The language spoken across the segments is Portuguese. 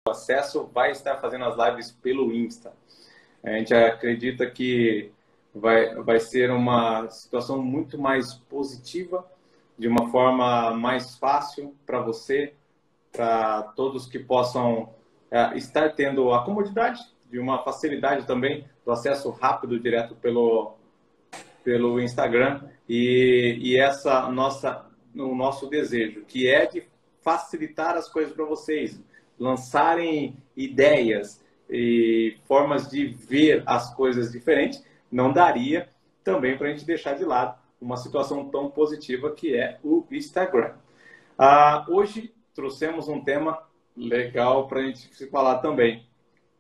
acesso vai estar fazendo as lives pelo Insta. A gente acredita que vai ser uma situação muito mais positiva, de uma forma mais fácil para você, para todos que possam estar tendo a comodidade, de uma facilidade também, do acesso rápido, direto pelo Instagram. E o nosso desejo, que é de facilitar as coisas para vocês, lançarem ideias e formas de ver as coisas diferentes, não daria também para a gente deixar de lado uma situação tão positiva que é o Instagram. Hoje trouxemos um tema legal para a gente se falar também,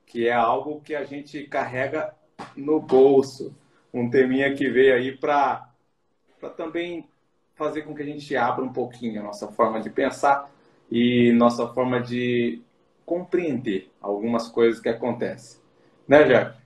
que é algo que a gente carrega no bolso. Um teminha que veio aí para também fazer com que a gente abra um pouquinho a nossa forma de pensar e nossa forma de compreender algumas coisas que acontecem. Né, Jack?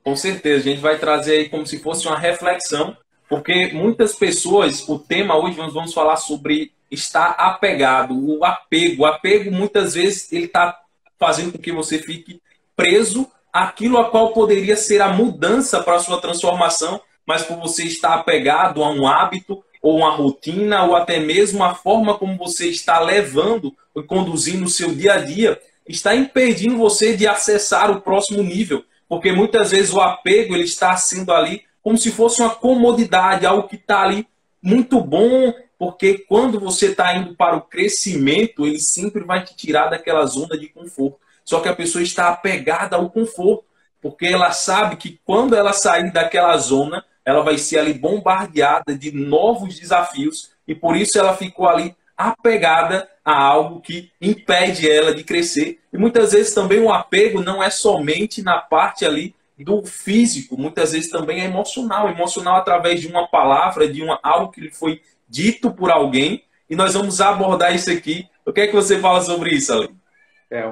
Com certeza, a gente vai trazer aí como se fosse uma reflexão, porque muitas pessoas, o tema hoje nós vamos falar sobre estar apegado, o apego. O apego muitas vezes ele está fazendo com que você fique preso àquilo a qual poderia ser a mudança para a sua transformação, mas por você estar apegado a um hábito ou uma rotina, ou até mesmo a forma como você está levando e conduzindo o seu dia a dia, está impedindo você de acessar o próximo nível. Porque muitas vezes o apego ele está sendo ali como se fosse uma comodidade, algo que está ali muito bom, porque quando você está indo para o crescimento, ele sempre vai te tirar daquela zona de conforto. Só que a pessoa está apegada ao conforto, porque ela sabe que quando ela sair daquela zona, ela vai ser ali bombardeada de novos desafios, e por isso ela ficou ali apegada a algo que impede ela de crescer. E muitas vezes também o apego não é somente na parte ali do físico, muitas vezes também é emocional. Emocional através de uma palavra, algo que lhe foi dito por alguém, e nós vamos abordar isso aqui. O que é que você fala sobre isso, Ale?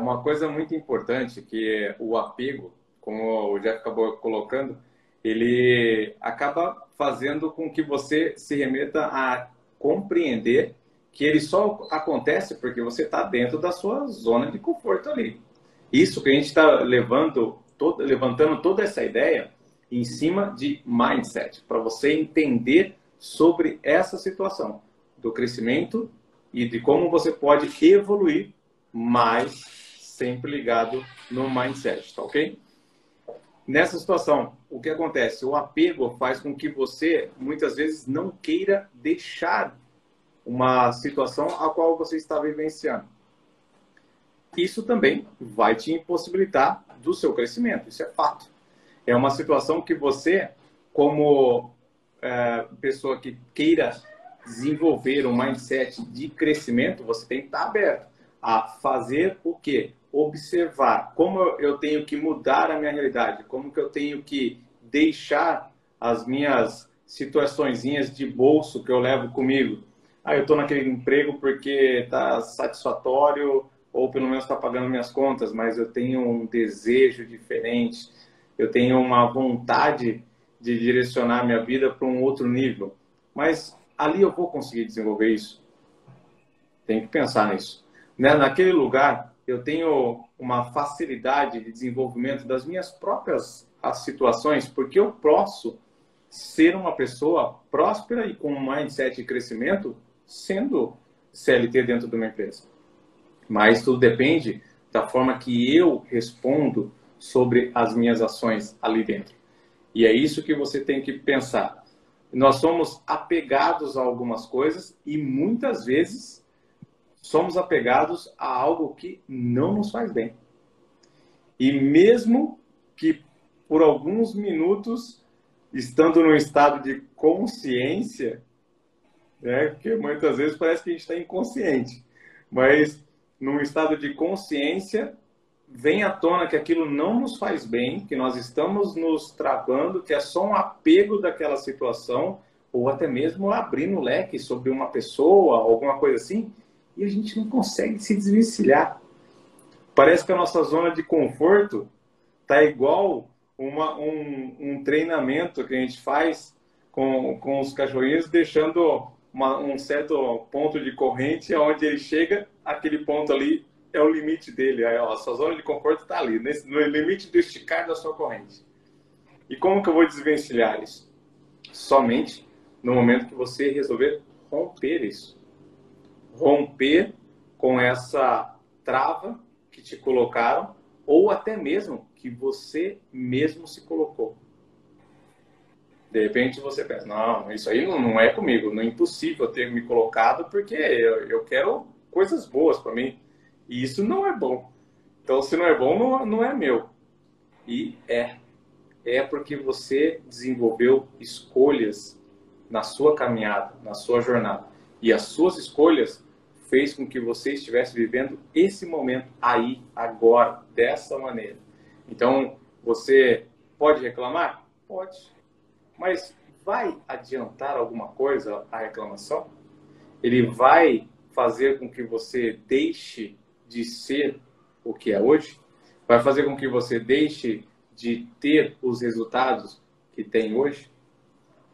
Uma coisa muito importante que é o apego, como o Jeff acabou colocando, ele acaba fazendo com que você se remeta a compreender que ele só acontece porque você está dentro da sua zona de conforto ali. Isso que a gente está levantando toda essa ideia em cima de mindset, para você entender sobre essa situação do crescimento e de como você pode evoluir, mas sempre ligado no mindset, tá ok? Nessa situação, o que acontece? O apego faz com que você, muitas vezes, não queira deixar uma situação a qual você está vivenciando. Isso também vai te impossibilitar do seu crescimento, isso é fato. É uma situação que você, como pessoa que queira desenvolver um mindset de crescimento, você tem que estar aberto a fazer o quê? Observar como eu tenho que mudar a minha realidade, como que eu tenho que deixar as minhas situaçõezinhas de bolso que eu levo comigo. Eu estou naquele emprego porque está satisfatório, ou pelo menos está pagando minhas contas, mas eu tenho um desejo diferente, eu tenho uma vontade de direcionar minha vida para um outro nível. Mas ali eu vou conseguir desenvolver isso? Tem que pensar nisso. Naquele lugar, eu tenho uma facilidade de desenvolvimento das minhas próprias situações, porque eu posso ser uma pessoa próspera e com um mindset de crescimento sendo CLT dentro de uma empresa. Mas tudo depende da forma que eu respondo sobre as minhas ações ali dentro. E é isso que você tem que pensar. Nós somos apegados a algumas coisas e muitas vezes somos apegados a algo que não nos faz bem. E mesmo que por alguns minutos, estando num estado de consciência, porque muitas vezes parece que a gente está inconsciente, mas num estado de consciência, vem à tona que aquilo não nos faz bem, que nós estamos nos travando, que é só um apego daquela situação, ou até mesmo abrindo o leque sobre uma pessoa, alguma coisa assim, e a gente não consegue se desvencilhar. Parece que a nossa zona de conforto está igual um treinamento que a gente faz com os cachorrinhos, deixando um certo ponto de corrente, onde ele chega, aquele ponto ali é o limite dele. Aí, ó, a sua zona de conforto está ali, no limite do esticar da sua corrente. E como que eu vou desvencilhar isso? Somente no momento que você resolver romper isso. Romper com essa trava que te colocaram, ou até mesmo que você mesmo se colocou. De repente você pensa, não, isso aí não é comigo, não é impossível ter me colocado, porque eu quero coisas boas para mim. E isso não é bom. Então, se não é bom, não é meu. E é porque você desenvolveu escolhas na sua caminhada, na sua jornada. E as suas escolhas fez com que você estivesse vivendo esse momento aí, agora, dessa maneira. Então, você pode reclamar? Pode. Mas vai adiantar alguma coisa a reclamação? Ele vai fazer com que você deixe de ser o que é hoje? Vai fazer com que você deixe de ter os resultados que tem hoje?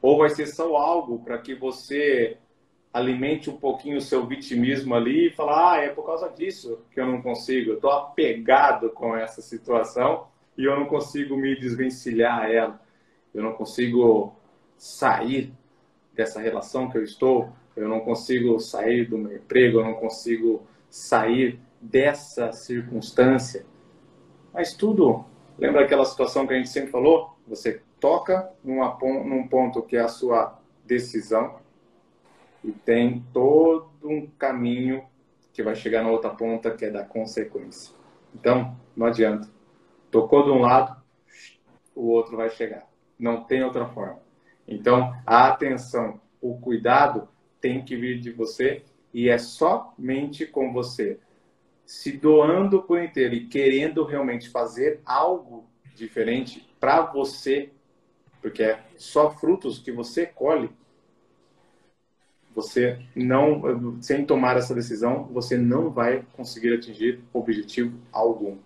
Ou vai ser só algo para que você alimente um pouquinho o seu vitimismo ali e falar, é por causa disso que eu não consigo, eu estou apegado com essa situação e eu não consigo me desvencilhar a ela, eu não consigo sair dessa relação que eu estou, eu não consigo sair do meu emprego, eu não consigo sair dessa circunstância. Mas tudo, lembra aquela situação que a gente sempre falou? Você toca num ponto que é a sua decisão e tem todo um caminho que vai chegar na outra ponta, que é da consequência. Então, não adianta. Tocou de um lado, o outro vai chegar. Não tem outra forma. Então, a atenção, o cuidado tem que vir de você e é somente com você se doando por inteiro e querendo realmente fazer algo diferente para você, porque é só frutos que você colhe. Você não, sem tomar essa decisão, você não vai conseguir atingir objetivo algum.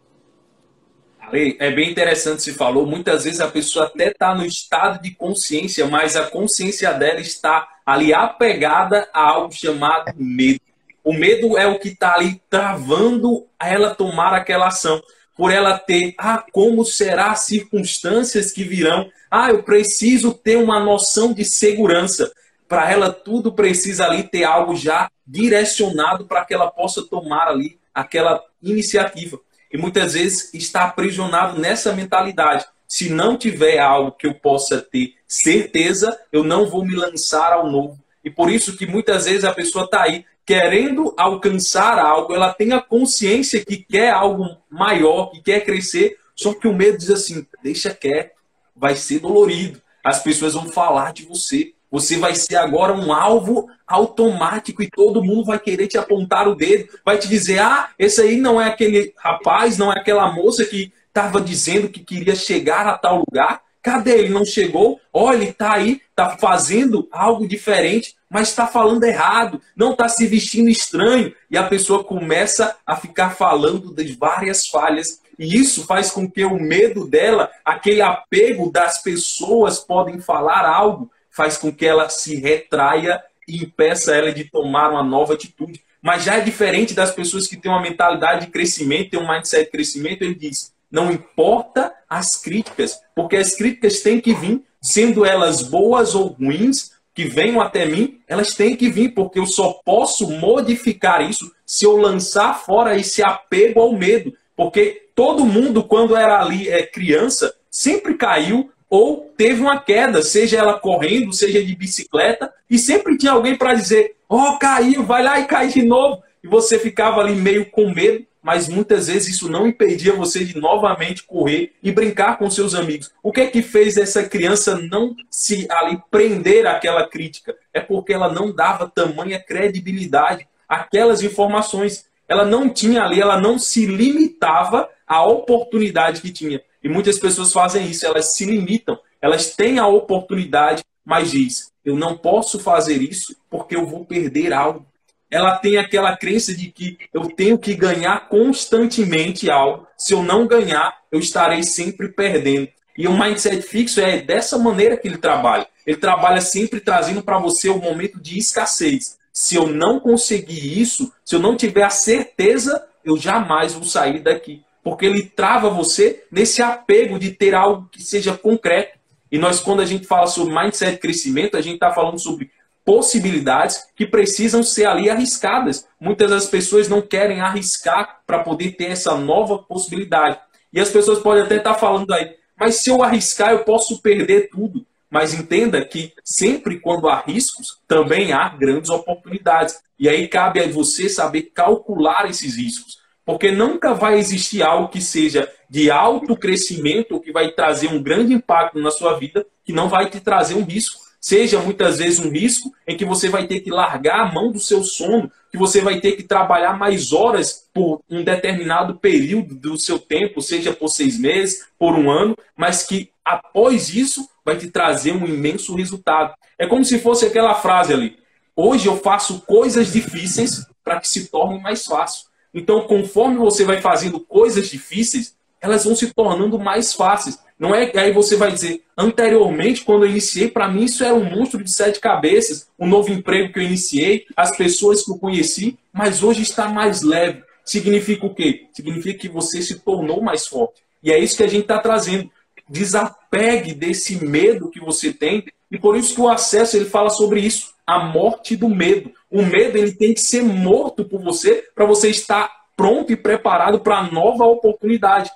É bem interessante, se falou. Muitas vezes a pessoa até está no estado de consciência, mas a consciência dela está ali apegada a algo chamado medo. O medo é o que está ali travando a ela tomar aquela ação. Por ela ter, como será as circunstâncias que virão? Eu preciso ter uma noção de segurança. Para ela, tudo precisa ali ter algo já direcionado para que ela possa tomar ali aquela iniciativa. E muitas vezes está aprisionado nessa mentalidade. Se não tiver algo que eu possa ter certeza, eu não vou me lançar ao novo. E por isso que muitas vezes a pessoa está aí querendo alcançar algo, ela tem a consciência que quer algo maior, que quer crescer, só que o medo diz assim, deixa quieto, vai ser dolorido. As pessoas vão falar de você. Você vai ser agora um alvo automático e todo mundo vai querer te apontar o dedo, vai te dizer, esse aí não é aquele rapaz, não é aquela moça que estava dizendo que queria chegar a tal lugar. Cadê ele? Não chegou? Olha, ele está aí, está fazendo algo diferente, mas está falando errado, não está se vestindo estranho. E a pessoa começa a ficar falando de várias falhas. E isso faz com que o medo dela, aquele apego das pessoas podem falar algo, faz com que ela se retraia e impeça ela de tomar uma nova atitude. Mas já é diferente das pessoas que têm uma mentalidade de crescimento, têm um mindset de crescimento, ele diz, não importa as críticas, porque as críticas têm que vir, sendo elas boas ou ruins, que venham até mim, elas têm que vir, porque eu só posso modificar isso se eu lançar fora esse apego ao medo. Porque todo mundo, quando era ali criança, sempre caiu, ou teve uma queda, seja ela correndo, seja de bicicleta, e sempre tinha alguém para dizer, caiu, vai lá e cai de novo. E você ficava ali meio com medo, mas muitas vezes isso não impedia você de novamente correr e brincar com seus amigos. O que é que fez essa criança não se ali prender àquela crítica? É porque ela não dava tamanha credibilidade àquelas informações. Ela não tinha ali, ela não se limitava à oportunidade que tinha. E muitas pessoas fazem isso, elas se limitam, elas têm a oportunidade, mas diz, eu não posso fazer isso porque eu vou perder algo. Ela tem aquela crença de que eu tenho que ganhar constantemente algo. Se eu não ganhar, eu estarei sempre perdendo. E o mindset fixo é dessa maneira que ele trabalha. Ele trabalha sempre trazendo para você o momento de escassez. Se eu não conseguir isso, se eu não tiver a certeza, eu jamais vou sair daqui. Porque ele trava você nesse apego de ter algo que seja concreto. E nós, quando a gente fala sobre mindset de crescimento, a gente está falando sobre possibilidades que precisam ser ali arriscadas. Muitas das pessoas não querem arriscar para poder ter essa nova possibilidade. E as pessoas podem até estar falando aí, mas se eu arriscar, eu posso perder tudo. Mas entenda que sempre quando há riscos, também há grandes oportunidades. E aí cabe a você saber calcular esses riscos. Porque nunca vai existir algo que seja de alto crescimento, ou que vai trazer um grande impacto na sua vida, que não vai te trazer um risco. Seja muitas vezes um risco em que você vai ter que largar a mão do seu sono, que você vai ter que trabalhar mais horas por um determinado período do seu tempo, seja por 6 meses, por um ano, mas que após isso vai te trazer um imenso resultado. É como se fosse aquela frase ali: hoje eu faço coisas difíceis para que se tornem mais fácil. Então, conforme você vai fazendo coisas difíceis, elas vão se tornando mais fáceis. Não é que aí você vai dizer, anteriormente, quando eu iniciei, para mim isso era um monstro de 7 cabeças, o novo emprego que eu iniciei, as pessoas que eu conheci, mas hoje está mais leve. Significa o quê? Significa que você se tornou mais forte. E é isso que a gente está trazendo. Desapegue desse medo que você tem, e por isso que o Acesso ele fala sobre isso, a morte do medo. O medo ele tem que ser morto por você para você estar pronto e preparado para a nova oportunidade.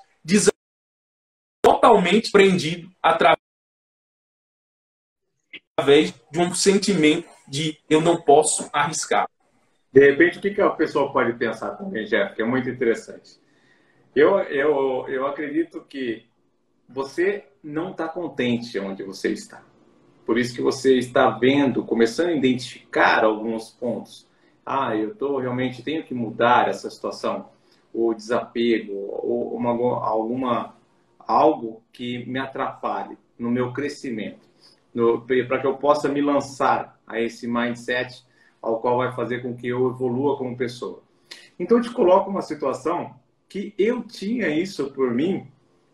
Totalmente prendido através de um sentimento de eu não posso arriscar. De repente, o que a pessoa pode pensar também, Jeff, que é muito interessante. Eu acredito que você não está contente onde você está. Por isso que você está vendo, começando a identificar alguns pontos. Eu realmente tenho que mudar essa situação, o desapego, ou algo que me atrapalhe no meu crescimento, para que eu possa me lançar a esse mindset ao qual vai fazer com que eu evolua como pessoa. Então, eu te coloco uma situação que eu tinha isso por mim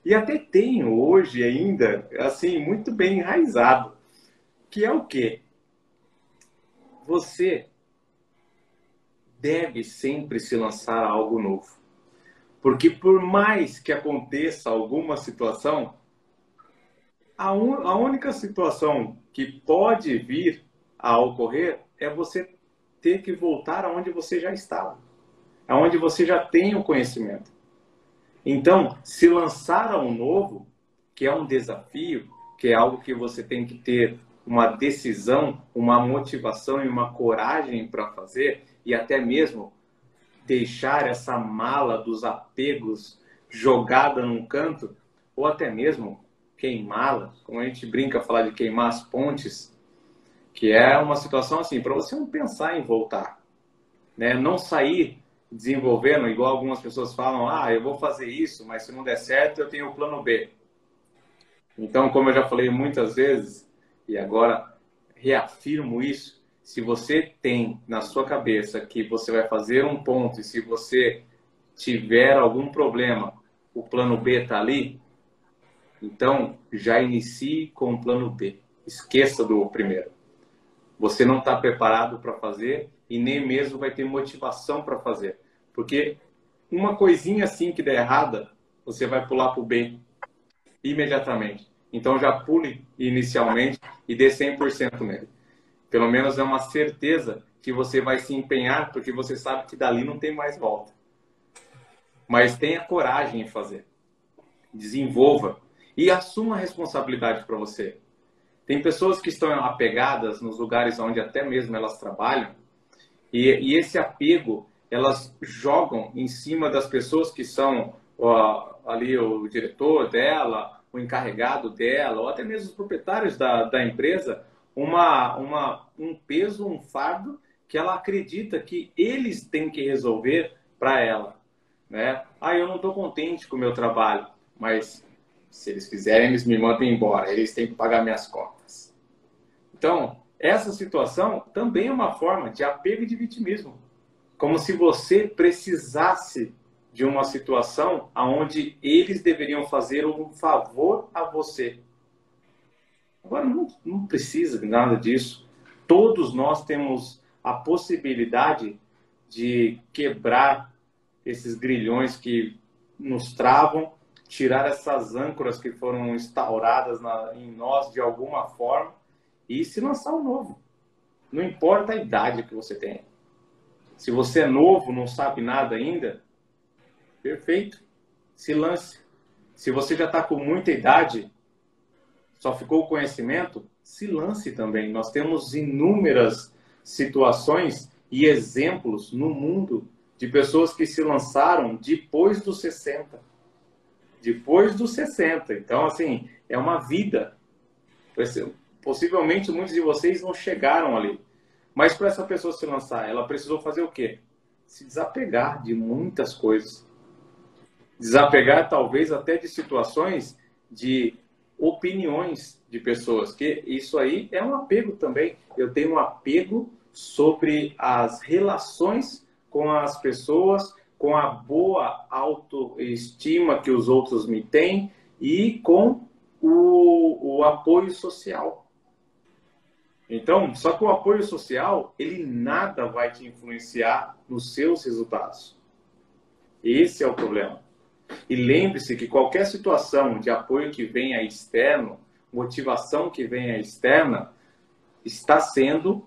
e até tenho hoje ainda, assim, muito bem enraizado. Que é o quê? Você deve sempre se lançar a algo novo. Porque por mais que aconteça alguma situação, a única situação que pode vir a ocorrer é você ter que voltar aonde você já estava. Aonde você já tem o conhecimento. Então, se lançar a um novo, que é um desafio, que é algo que você tem que ter uma decisão, uma motivação e uma coragem para fazer, e até mesmo deixar essa mala dos apegos jogada num canto, ou até mesmo queimá-la, como a gente brinca falar de queimar as pontes, que é uma situação assim, para você não pensar em voltar, né? Não sair desenvolvendo, igual algumas pessoas falam, eu vou fazer isso, mas se não der certo, eu tenho o plano B. Então, como eu já falei muitas vezes, e agora reafirmo isso, se você tem na sua cabeça que você vai fazer um ponto e se você tiver algum problema, o plano B está ali, então já inicie com o plano B. Esqueça do primeiro. Você não está preparado para fazer e nem mesmo vai ter motivação para fazer. Porque uma coisinha assim que der errada, você vai pular para o B imediatamente. Então já pule inicialmente e dê 100% nele. Pelo menos é uma certeza que você vai se empenhar, porque você sabe que dali não tem mais volta. Mas tenha coragem em fazer. Desenvolva e assuma a responsabilidade para você. Tem pessoas que estão apegadas nos lugares onde até mesmo elas trabalham e esse apego elas jogam em cima das pessoas que são ali o diretor dela, o encarregado dela, ou até mesmo os proprietários da empresa, um peso, um fardo que ela acredita que eles têm que resolver para ela. Né? Eu não estou contente com o meu trabalho, mas se eles quiserem, eles me mandam embora, eles têm que pagar minhas contas. Então, essa situação também é uma forma de apego e de vitimismo. Como se você precisasse de uma situação onde eles deveriam fazer um favor a você. Agora, não precisa de nada disso. Todos nós temos a possibilidade de quebrar esses grilhões que nos travam, tirar essas âncoras que foram instauradas em nós de alguma forma e se lançar um novo. Não importa a idade que você tem. Se você é novo, não sabe nada ainda, perfeito, se lance. Se você já está com muita idade, só ficou o conhecimento, se lance também. Nós temos inúmeras situações e exemplos no mundo de pessoas que se lançaram depois dos 60. Depois dos 60. Então, assim, é uma vida. Possivelmente, muitos de vocês não chegaram ali. Mas para essa pessoa se lançar, ela precisou fazer o quê? Se desapegar de muitas coisas. Desapegar, talvez, até de situações, de opiniões de pessoas. Que isso aí é um apego também. Eu tenho um apego sobre as relações com as pessoas, com a boa autoestima que os outros me têm e com o apoio social. Então, só que o apoio social, ele nada vai te influenciar nos seus resultados. Esse é o problema. E lembre-se que qualquer situação de apoio que venha externo, motivação que venha externa, está sendo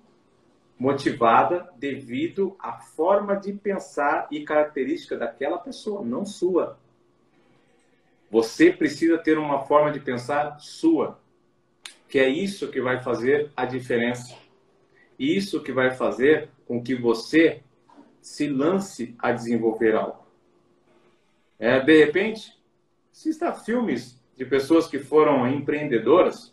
motivada devido à forma de pensar e característica daquela pessoa, não sua. Você precisa ter uma forma de pensar sua, que é isso que vai fazer a diferença. Isso que vai fazer com que você se lance a desenvolver algo. De repente, assista filmes de pessoas que foram empreendedoras.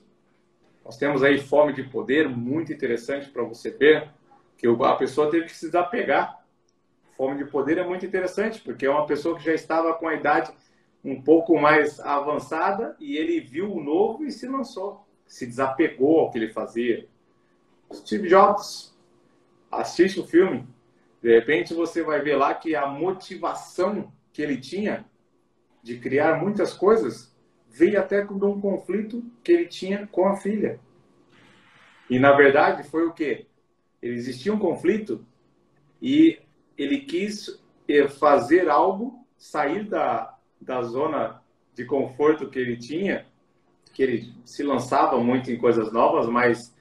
Nós temos aí Fome de Poder, muito interessante para você ver, que a pessoa teve que se desapegar. Fome de Poder é muito interessante, porque é uma pessoa que já estava com a idade um pouco mais avançada e ele viu o novo e se lançou. Se desapegou ao que ele fazia. Steve Jobs, assiste o filme. De repente você vai ver lá que a motivação que ele tinha de criar muitas coisas veio até de um conflito que ele tinha com a filha. E na verdade foi o quê? Existia um conflito e ele quis fazer algo, sair da zona de conforto que ele tinha, que ele se lançava muito em coisas novas, mas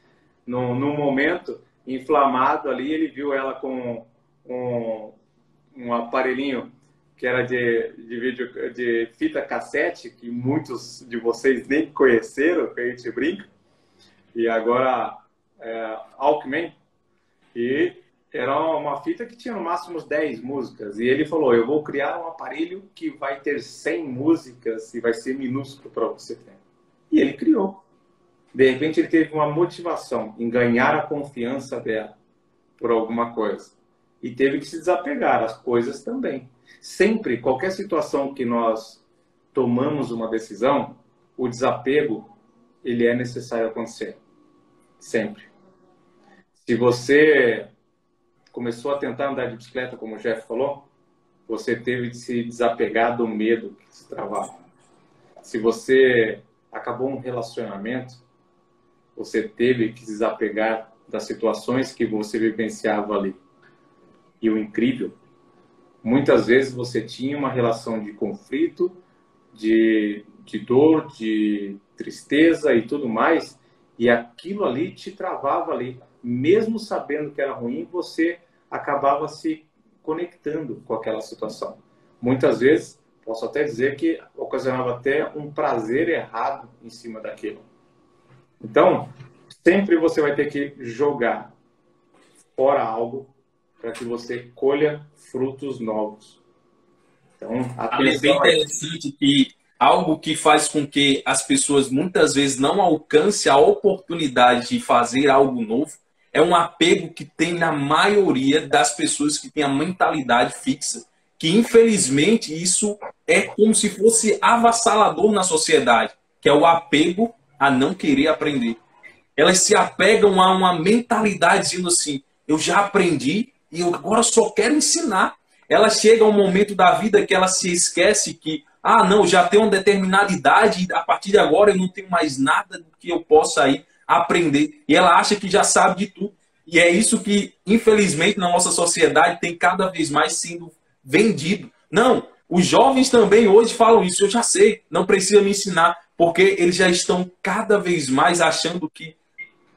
no momento inflamado ali, ele viu ela com um aparelhinho que era de vídeo, de fita cassete, que muitos de vocês nem conheceram, que a gente brinca, e agora Walkman, e era uma fita que tinha no máximo 10 músicas, e ele falou, eu vou criar um aparelho que vai ter 100 músicas e vai ser minúsculo para você ter. E ele criou. De repente ele teve uma motivação em ganhar a confiança dela por alguma coisa. E teve que se desapegar, as coisas também. Sempre, qualquer situação que nós tomamos uma decisão, o desapego, ele é necessário acontecer. Sempre. Se você começou a tentar andar de bicicleta, como o Jeff falou, você teve de se desapegar do medo que se travava. Se você acabou um relacionamento, você teve que se desapegar das situações que você vivenciava ali. E o incrível, muitas vezes você tinha uma relação de conflito, de dor, de tristeza e tudo mais, e aquilo ali te travava ali. Mesmo sabendo que era ruim, você acabava se conectando com aquela situação. Muitas vezes, posso até dizer que ocasionava até um prazer errado em cima daquilo. Então, sempre você vai ter que jogar fora algo para que você colha frutos novos. Então, É bem interessante que algo que faz com que as pessoas muitas vezes não alcancem a oportunidade de fazer algo novo é um apego que tem na maioria das pessoas que têm a mentalidade fixa, que infelizmente isso é como se fosse avassalador na sociedade, que é o apego a não querer aprender. Elas se apegam a uma mentalidade dizendo assim, eu já aprendi e eu agora só quero ensinar. Ela chega a um momento da vida que ela se esquece que, não, já tenho uma determinada idade e a partir de agora eu não tenho mais nada que eu possa aí aprender. E ela acha que já sabe de tudo. E é isso que, infelizmente, na nossa sociedade tem cada vez mais sendo vendido Não, os jovens também hoje falam isso, eu já sei, não precisa me ensinar, porque eles já estão cada vez mais achando que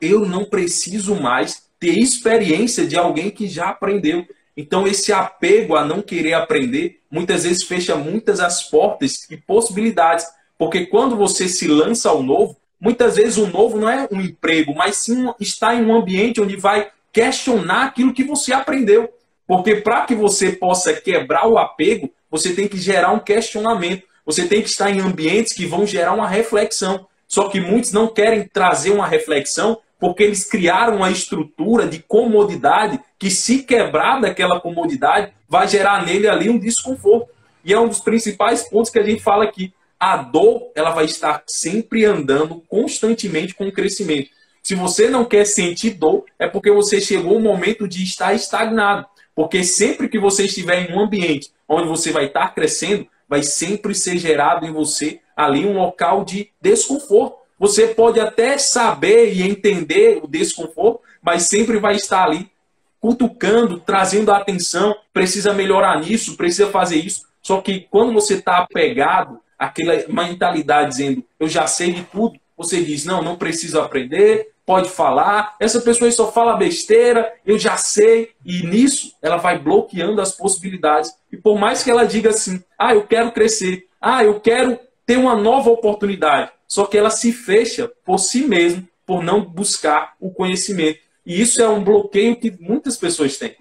eu não preciso mais ter experiência de alguém que já aprendeu. Então, esse apego a não querer aprender, muitas vezes fecha muitas as portas e possibilidades. Porque quando você se lança ao novo, muitas vezes o novo não é um emprego, mas sim estar em um ambiente onde vai questionar aquilo que você aprendeu. Porque para que você possa quebrar o apego, você tem que gerar um questionamento. Você tem que estar em ambientes que vão gerar uma reflexão. Só que muitos não querem trazer uma reflexão porque eles criaram uma estrutura de comodidade que, se quebrar daquela comodidade, vai gerar nele ali um desconforto. E é um dos principais pontos que a gente fala aqui. A dor, ela vai estar sempre andando constantemente com o crescimento. Se você não quer sentir dor, é porque você chegou ao momento de estar estagnado. Porque sempre que você estiver em um ambiente onde você vai estar crescendo, vai sempre ser gerado em você ali um local de desconforto. Você pode até saber e entender o desconforto, mas sempre vai estar ali cutucando, trazendo a atenção, precisa melhorar nisso, precisa fazer isso. Só que quando você está apegado àquela mentalidade dizendo, eu já sei de tudo, você diz, não, não preciso aprender, pode falar, essa pessoa só fala besteira, eu já sei, e nisso ela vai bloqueando as possibilidades. E por mais que ela diga assim, ah, eu quero crescer, ah, eu quero ter uma nova oportunidade, só que ela se fecha por si mesma, por não buscar o conhecimento. E isso é um bloqueio que muitas pessoas têm.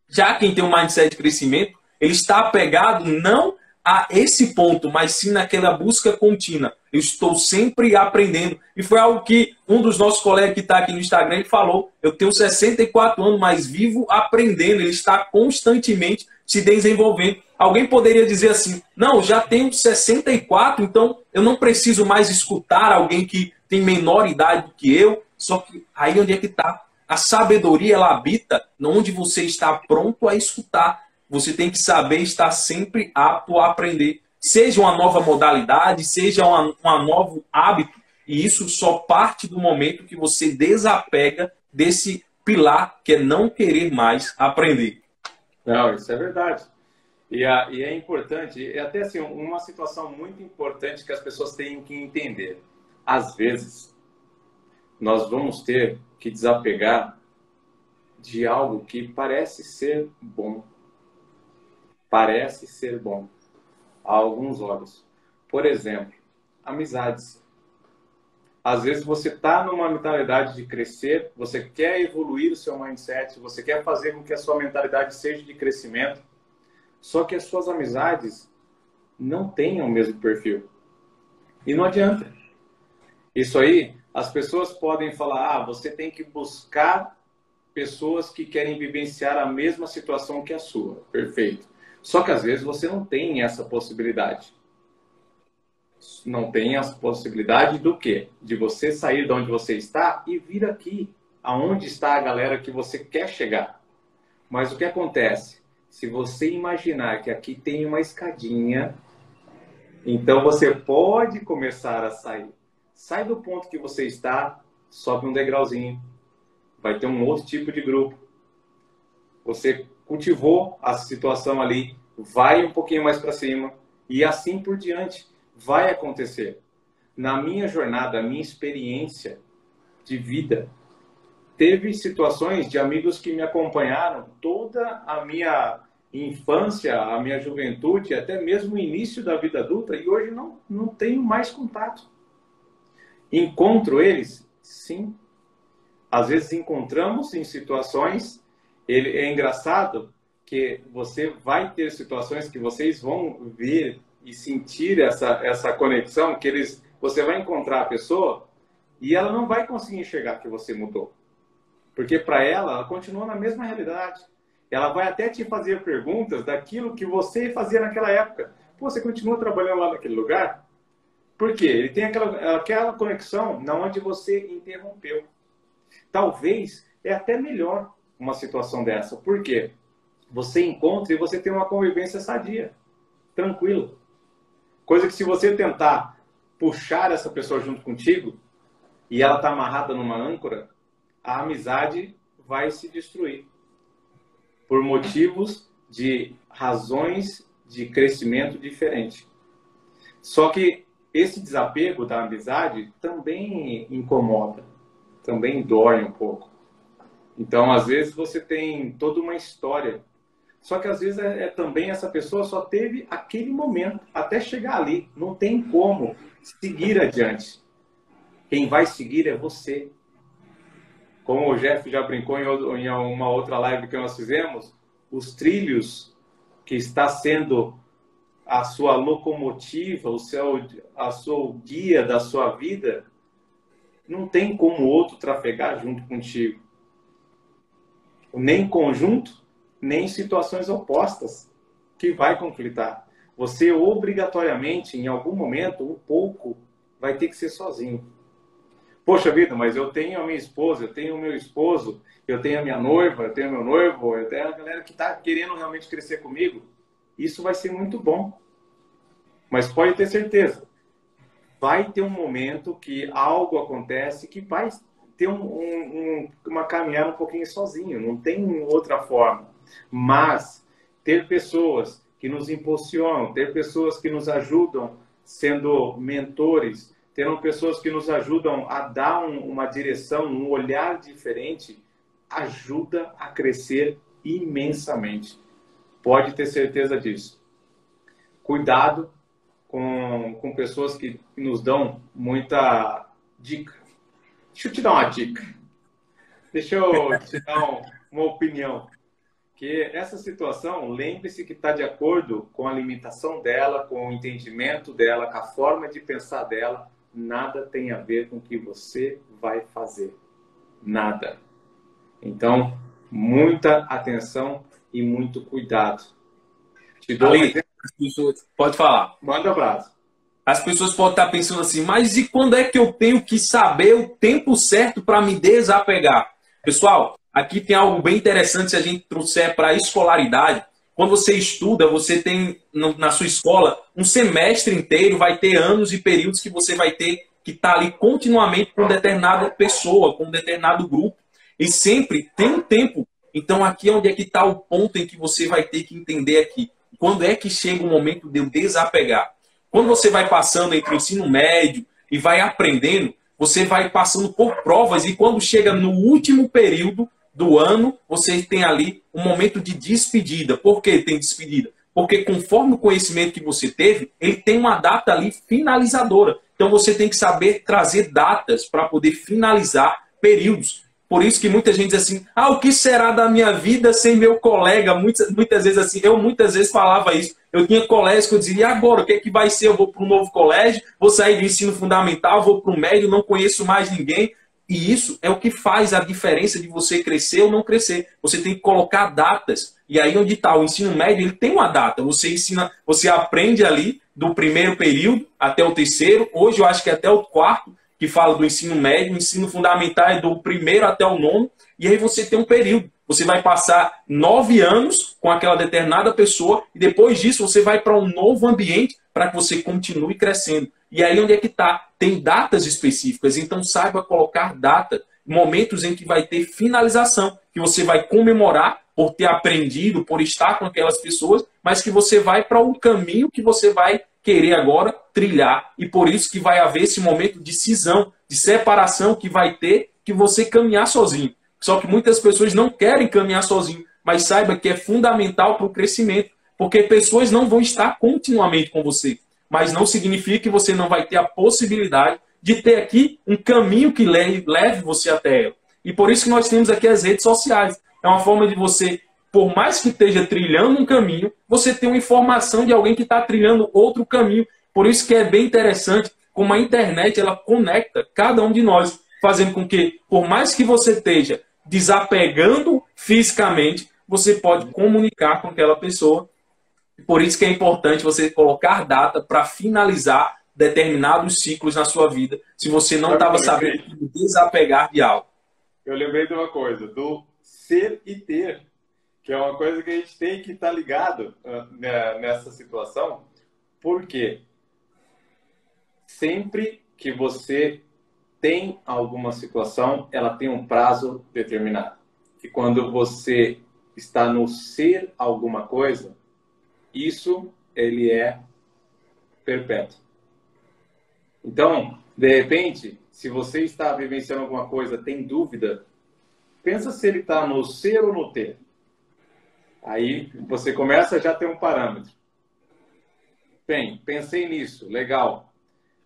Já quem tem um mindset de crescimento, ele está apegado não a esse ponto, mas sim naquela busca contínua. Eu estou sempre aprendendo. E foi algo que um dos nossos colegas que está aqui no Instagram ele falou. Eu tenho 64 anos, mas vivo aprendendo. Ele está constantemente se desenvolvendo. Alguém poderia dizer assim, não, já tenho 64, então eu não preciso mais escutar alguém que tem menor idade do que eu. Só que aí onde é que está? A sabedoria, ela habita onde você está pronto a escutar. Você tem que saber estar sempre apto a aprender. Seja uma nova modalidade, seja um novo hábito. E isso só parte do momento que você desapega desse pilar que é não querer mais aprender. Não, isso é verdade. E é importante, e até assim, uma situação muito importante que as pessoas têm que entender. Às vezes, nós vamos ter que desapegar de algo que parece ser bom. Parece ser bom a alguns olhos. Por exemplo, amizades. Às vezes você está numa mentalidade de crescer, você quer evoluir o seu mindset, você quer fazer com que a sua mentalidade seja de crescimento, só que as suas amizades não têm o mesmo perfil. E não adianta. Isso aí, as pessoas podem falar, você tem que buscar pessoas que querem vivenciar a mesma situação que a sua. Perfeito. Só que às vezes você não tem essa possibilidade. Não tem a possibilidade do quê? De você sair de onde você está e vir aqui, aonde está a galera que você quer chegar. Mas o que acontece? Se você imaginar que aqui tem uma escadinha, então você pode começar a sair. Sai do ponto que você está, sobe um degrauzinho. Vai ter um outro tipo de grupo. Você cultivou a situação ali, vai um pouquinho mais para cima e assim por diante. Vai acontecer. Na minha jornada, a minha experiência de vida, teve situações de amigos que me acompanharam toda a minha infância, a minha juventude, até mesmo o início da vida adulta, e hoje não tenho mais contato. Encontro eles? Sim. Às vezes encontramos em situações, é engraçado que você vai ter situações que vocês vão ver e sentir essa conexão, que você vai encontrar a pessoa e ela não vai conseguir enxergar que você mudou. Porque para ela continua na mesma realidade. Ela vai até te fazer perguntas daquilo que você fazia naquela época. Pô, você continua trabalhando lá naquele lugar? Por quê? Ele tem aquela conexão na onde você interrompeu. Talvez é até melhor uma situação dessa. Por quê? Você encontra e você tem uma convivência sadia, tranquila. Coisa que se você tentar puxar essa pessoa junto contigo e ela está amarrada numa âncora, a amizade vai se destruir. Por motivos de razões de crescimento diferente. Só que esse desapego da amizade também incomoda, também dói um pouco. Então, às vezes, você tem toda uma história. Só que, às vezes, também essa pessoa só teve aquele momento até chegar ali. Não tem como seguir adiante. Quem vai seguir é você. Como o Jeff já brincou em uma outra live que nós fizemos, os trilhos que está sendo a sua locomotiva, a sua guia da sua vida, não tem como outro trafegar junto contigo. Nem em conjunto, nem em situações opostas, que vai conflitar. Você obrigatoriamente, em algum momento, um pouco, vai ter que ser sozinho. Poxa vida, mas eu tenho a minha esposa, eu tenho o meu esposo, eu tenho a minha noiva, eu tenho o meu noivo, eu tenho a galera que está querendo realmente crescer comigo. Isso vai ser muito bom. Mas pode ter certeza, vai ter um momento que algo acontece que vai ter uma caminhada um pouquinho sozinho, não tem outra forma. Mas ter pessoas que nos impulsionam, ter pessoas que nos ajudam sendo mentores, ter pessoas que nos ajudam a dar uma direção, um olhar diferente, ajuda a crescer imensamente. Pode ter certeza disso. Cuidado com pessoas que nos dão muita dica. Deixa eu te dar uma dica. Deixa eu te dar uma opinião. Que essa situação, lembre-se que está de acordo com a limitação dela, com o entendimento dela, com a forma de pensar dela. Nada tem a ver com o que você vai fazer. Nada. Então, muita atenção e muito cuidado. Te dou um exemplo. Pode falar. Manda um abraço. As pessoas podem estar pensando assim, mas e quando é que eu tenho que saber o tempo certo para me desapegar? Pessoal, aqui tem algo bem interessante se a gente trouxer para a escolaridade. Quando você estuda, você tem na sua escola um semestre inteiro, vai ter anos e períodos que você vai ter que estar ali continuamente com determinada pessoa, com um determinado grupo. E sempre tem um tempo. Então aqui é onde é que está o ponto em que você vai ter que entender aqui. Quando é que chega o momento de eu desapegar? Quando você vai passando entre o ensino médio e vai aprendendo, você vai passando por provas e quando chega no último período do ano, você tem ali um momento de despedida. Por que tem despedida? Porque conforme o conhecimento que você teve, ele tem uma data ali finalizadora. Então você tem que saber trazer datas para poder finalizar períodos. Por isso que muita gente diz assim, o que será da minha vida sem meu colega? Muitas vezes assim, eu muitas vezes falava isso. Eu tinha colégios que eu dizia, e agora? O que é que vai ser? Eu vou para um novo colégio, vou sair do ensino fundamental, vou para o médio, não conheço mais ninguém. E isso é o que faz a diferença de você crescer ou não crescer. Você tem que colocar datas. E aí onde está o ensino médio, ele tem uma data. Você ensina, você aprende ali do primeiro período até o terceiro. Hoje eu acho que até o quarto, que fala do ensino médio, o ensino fundamental é do primeiro até o nono, e aí você tem um período. Você vai passar 9 anos com aquela determinada pessoa, e depois disso você vai para um novo ambiente para que você continue crescendo. E aí onde é que está? Tem datas específicas, então saiba colocar data, momentos em que vai ter finalização, que você vai comemorar por ter aprendido, por estar com aquelas pessoas, mas que você vai para um caminho que você vai querer agora trilhar. E por isso que vai haver esse momento de cisão, de separação que vai ter que você caminhar sozinho. Só que muitas pessoas não querem caminhar sozinho, mas saiba que é fundamental para o crescimento, porque pessoas não vão estar continuamente com você. Mas não significa que você não vai ter a possibilidade de ter aqui um caminho que leve você até ela. E por isso que nós temos aqui as redes sociais. É uma forma de você, por mais que esteja trilhando um caminho, você ter uma informação de alguém que está trilhando outro caminho. Por isso que é bem interessante como a internet ela conecta cada um de nós, fazendo com que, por mais que você esteja desapegando fisicamente, você pode comunicar com aquela pessoa. Por isso que é importante você colocar data para finalizar determinados ciclos na sua vida, se você não estava sabendo desapegar de algo. Eu lembrei de uma coisa, do ser e ter, que é uma coisa que a gente tem que estar ligado nessa situação, porque sempre que você tem alguma situação, ela tem um prazo determinado. E quando você está no ser alguma coisa, isso ele é perpétuo. Então, de repente, se você está vivenciando alguma coisa, tem dúvida, pensa se ele está no ser ou no ter. Aí você começa a já ter um parâmetro. Bem, pensei nisso, legal.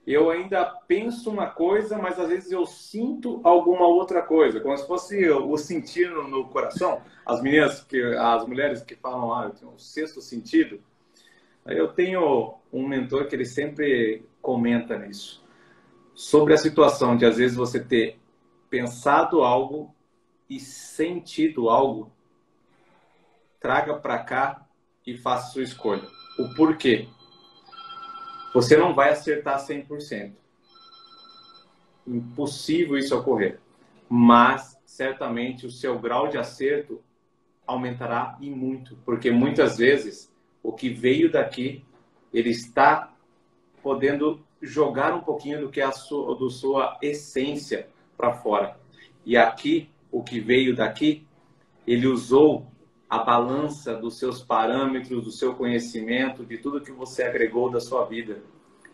Eu ainda penso uma coisa, mas às vezes eu sinto alguma outra coisa, como se fosse o sentir no coração. As mulheres que falam, eu tenho um sexto sentido. Eu tenho um mentor que ele sempre comenta nisso, sobre a situação de às vezes você ter pensado algo e sentido algo. Traga para cá e faça sua escolha. O porquê? Você não vai acertar 100%. Impossível isso ocorrer. Mas, certamente, o seu grau de acerto aumentará e muito. Porque, muitas vezes, o que veio daqui, ele está podendo jogar um pouquinho do que é a sua essência para fora. E aqui, o que veio daqui, ele usou a balança dos seus parâmetros, do seu conhecimento, de tudo que você agregou da sua vida.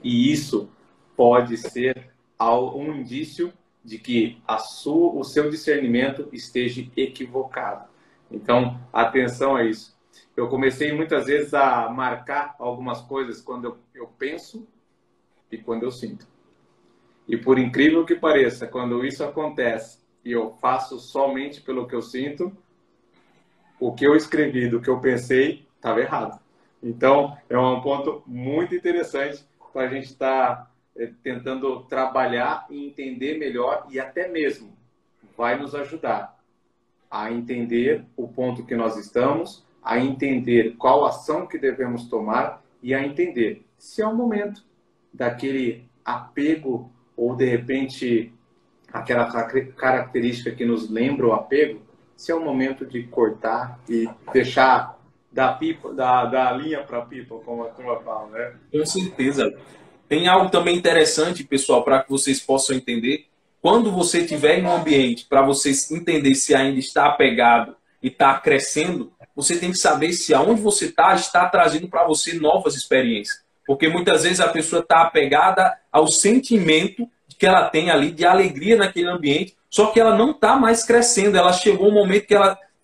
E isso pode ser um indício de que o seu discernimento esteja equivocado. Então, atenção a isso. Eu comecei muitas vezes a marcar algumas coisas quando eu penso e quando eu sinto. E por incrível que pareça, quando isso acontece e eu faço somente pelo que eu sinto, o que eu escrevi do que eu pensei estava errado. Então, é um ponto muito interessante para a gente estar tentando trabalhar e entender melhor, e até mesmo vai nos ajudar a entender o ponto que nós estamos, a entender qual ação que devemos tomar e a entender se é o momento daquele apego ou, de repente, aquela característica que nos lembra o apego, se é o momento de cortar e deixar da linha para a pipa, como a turma fala, né? Com certeza. Tem algo também interessante, pessoal, para que vocês possam entender. Quando você estiver em um ambiente, para vocês entender se ainda está apegado e está crescendo, você tem que saber se aonde você está trazendo para você novas experiências. Porque muitas vezes a pessoa está apegada ao sentimento que ela tem ali de alegria naquele ambiente, só que ela não está mais crescendo. Ela chegou um momento que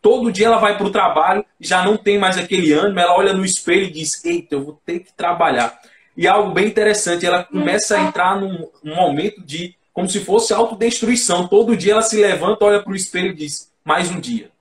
todo dia ela vai para o trabalho, já não tem mais aquele ânimo, ela olha no espelho e diz, eita, eu vou ter que trabalhar. E algo bem interessante, ela começa a entrar num momento de, como se fosse autodestruição. Todo dia ela se levanta, olha para o espelho e diz, mais um dia,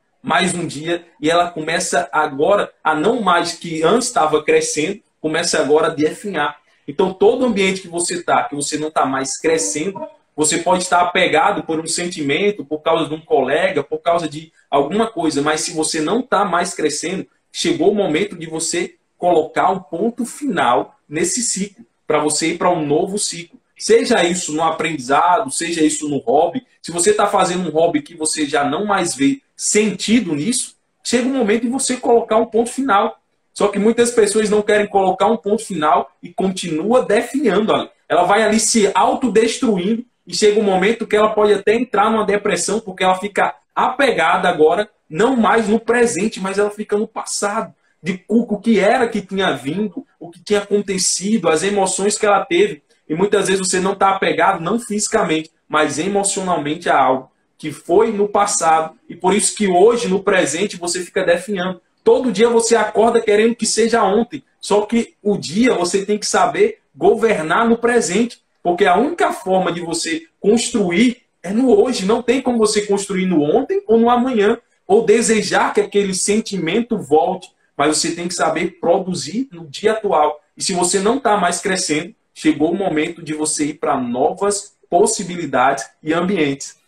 e ela começa agora a não mais que antes estava crescendo, começa agora a definhar. Então, todo ambiente que você está, que você não está mais crescendo, você pode estar apegado por um sentimento, por causa de um colega, por causa de alguma coisa, mas se você não está mais crescendo, chegou o momento de você colocar um ponto final nesse ciclo, para você ir para um novo ciclo. Seja isso no aprendizado, seja isso no hobby. Se você está fazendo um hobby que você já não mais vê sentido nisso, chega um momento de você colocar um ponto final. Só que muitas pessoas não querem colocar um ponto final e continua definhando ali. Ela vai ali se autodestruindo e chega um momento que ela pode até entrar numa depressão porque ela fica apegada agora, não mais no presente, mas ela fica no passado. De o que era que tinha vindo, o que tinha acontecido, as emoções que ela teve. E muitas vezes você não está apegado, não fisicamente, mas emocionalmente a algo que foi no passado. E por isso que hoje, no presente, você fica definhando. Todo dia você acorda querendo que seja ontem. Só que o dia você tem que saber governar no presente. Porque a única forma de você construir é no hoje. Não tem como você construir no ontem ou no amanhã. Ou desejar que aquele sentimento volte. Mas você tem que saber produzir no dia atual. E se você não está mais crescendo, chegou o momento de você ir para novas possibilidades e ambientes.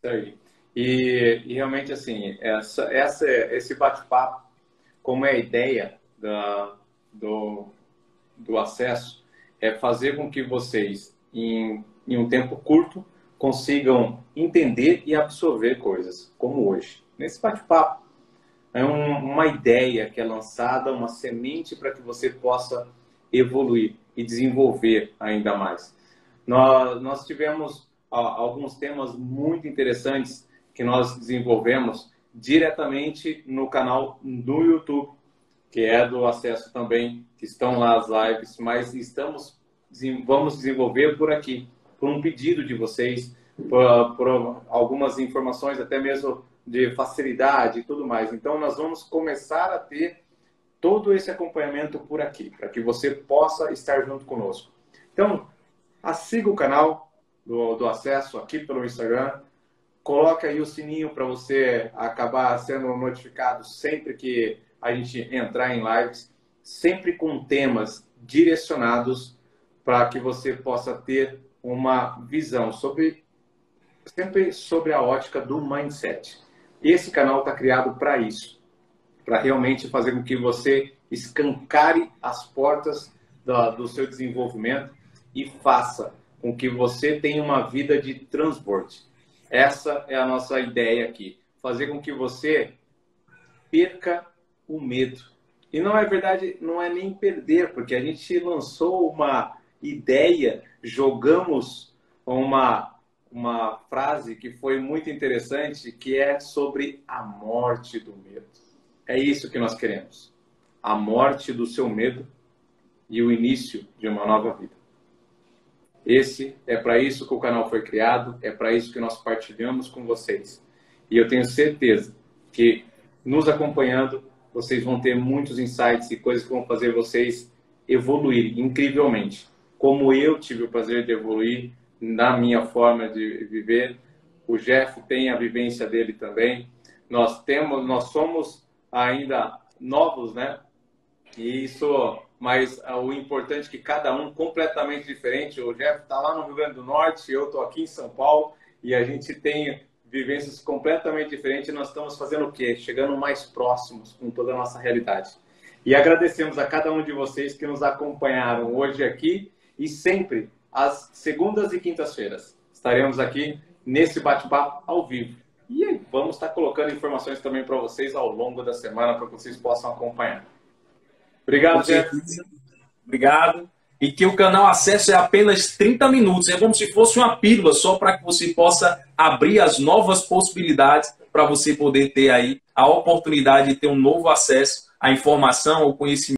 Isso aí. E realmente, assim, esse bate-papo, como é a ideia do acesso, é fazer com que vocês, em um tempo curto, consigam entender e absorver coisas, como hoje. Nesse bate-papo, é uma ideia que é lançada, uma semente para que você possa evoluir e desenvolver ainda mais. Nós tivemos alguns temas muito interessantes que nós desenvolvemos diretamente no canal do YouTube. que é do acesso também, que estão lá as lives, mas vamos desenvolver por aqui, por um pedido de vocês, por algumas informações, até mesmo de facilidade e tudo mais. Então, nós vamos começar a ter todo esse acompanhamento por aqui, para que você possa estar junto conosco. Então, siga o canal do Acesso aqui pelo Instagram, coloque aí o sininho para você acabar sendo notificado sempre que a gente entrar em lives, sempre com temas direcionados para que você possa ter uma visão sempre sobre a ótica do mindset. Esse canal está criado para isso, para realmente fazer com que você escancare as portas do seu desenvolvimento e faça com que você tenha uma vida de transbordo. Essa é a nossa ideia aqui, fazer com que você perca o medo. E não é verdade, não é nem perder, porque a gente lançou uma ideia, jogamos uma frase que foi muito interessante, que é sobre a morte do medo. É isso que nós queremos. A morte do seu medo e o início de uma nova vida. É para isso que o canal foi criado, é para isso que nós partilhamos com vocês. E eu tenho certeza que, nos acompanhando, vocês vão ter muitos insights e coisas que vão fazer vocês evoluir incrivelmente. Como eu tive o prazer de evoluir na minha forma de viver, o Jeff tem a vivência dele também. Nós somos ainda novos, né? Mas o importante é que cada um completamente diferente. O Jeff está lá no Rio Grande do Norte, eu estou aqui em São Paulo, e a gente tem vivências completamente diferentes. E nós estamos fazendo o quê? Chegando mais próximos com toda a nossa realidade. E agradecemos a cada um de vocês que nos acompanharam hoje aqui, e sempre às segundas e quintas-feiras estaremos aqui nesse bate-papo ao vivo. E vamos estar colocando informações também para vocês ao longo da semana, para que vocês possam acompanhar. Obrigado, Jeff. Obrigado. E que o canal Acesso é apenas 30 minutos. É como se fosse uma pílula, só para que você possa abrir as novas possibilidades, para você poder ter aí a oportunidade de ter um novo acesso à informação, ao conhecimento.